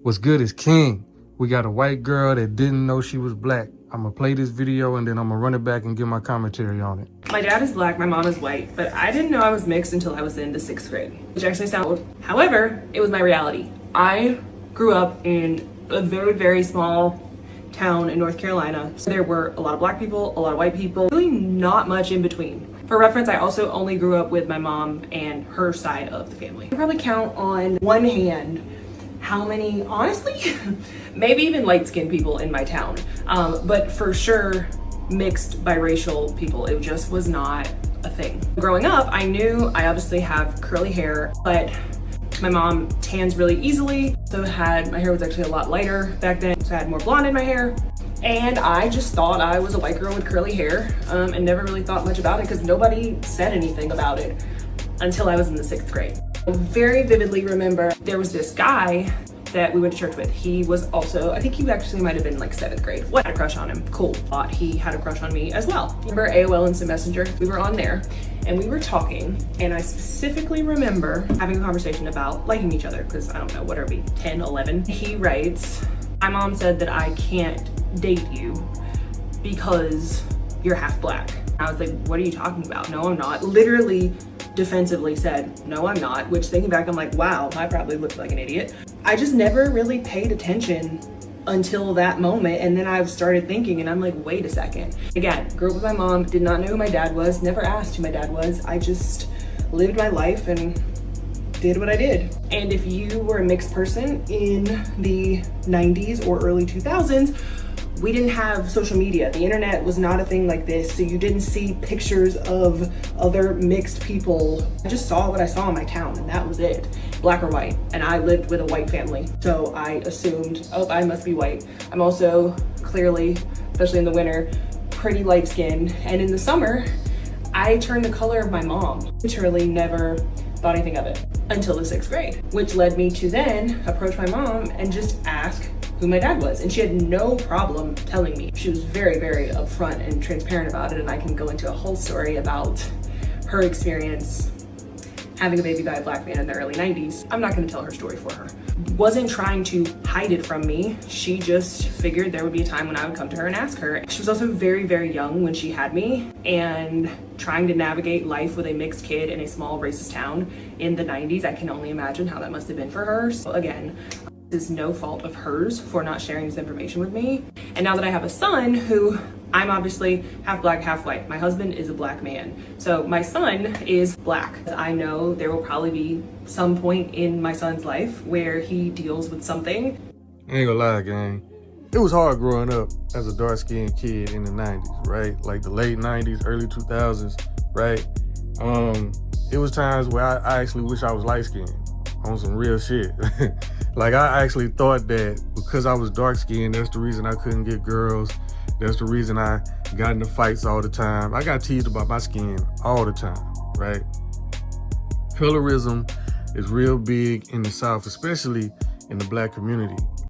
What's good is king. We got a white girl that didn't know she was black. I'm gonna play this video and then I'm gonna run it back and give my commentary on it. My dad is black, my mom is white, but I didn't know I was mixed until I was in the 6th grade, which actually sounds old. However, it was my reality. I grew up in a very, very small town in North Carolina. So there were a lot of black people, a lot of white people, really not much in between. For reference, I also only grew up with my mom and her side of the family. I can probably count on one hand how many, honestly, maybe even light-skinned people in my town, but for sure mixed biracial people. It just was not a thing. Growing up, I knew I obviously have curly hair, but my mom tans really easily, so my hair was actually a lot lighter back then, so I had more blonde in my hair. And I just thought I was a white girl with curly hair and never really thought much about it because nobody said anything about it until I was in the 6th grade. I very vividly remember there was this guy that we went to church with. He was also, I think he actually might have been like 7th grade. What? I had a crush on him. Cool. Thought he had a crush on me as well. Remember AOL Instant Messenger? We were on there and we were talking, and I specifically remember having a conversation about liking each other because I don't know, what are we, 10, 11? He writes, my mom said that I can't date you because you're half black. I was like, what are you talking about? No, I'm not. Literally defensively said, no, I'm not, which thinking back, I'm like, wow, I probably looked like an idiot. I just never really paid attention until that moment. And then I started thinking and I'm like, wait a second. Again, grew up with my mom, did not know who my dad was, never asked who my dad was. I just lived my life and did what I did. And if you were a mixed person in the 90s or early 2000s, we didn't have social media. The internet was not a thing like this, so you didn't see pictures of other mixed people. I just saw what I saw in my town, and that was it. Black or white, and I lived with a white family, so I assumed, oh, I must be white. I'm also clearly, especially in the winter, pretty light skinned, and in the summer, I turned the color of my mom. Literally never thought anything of it until the 6th grade, which led me to then approach my mom and just ask who my dad was, and she had no problem telling me. She was very, very upfront and transparent about it, and I can go into a whole story about her experience having a baby by a black man in the early 90s. I'm not gonna tell her story for her. Wasn't trying to hide it from me. She just figured there would be a time when I would come to her and ask her. She was also very, very young when she had me, and trying to navigate life with a mixed kid in a small racist town in the 90s, I can only imagine how that must have been for her. So again, is no fault of hers for not sharing this information with me. And now that I have a son who, I'm obviously half black, half white. My husband is a black man. So my son is black. I know there will probably be some point in my son's life where he deals with something. I ain't gonna lie, gang. It was hard growing up as a dark-skinned kid in the 90s, right? Like the late 90s, early 2000s, right? It was times where I actually wish I was light-skinned on some real shit. Like I actually thought that because I was dark-skinned, that's the reason I couldn't get girls. That's the reason I got into fights all the time. I got teased about my skin all the time, right? Colorism is real big in the South, especially in the black community.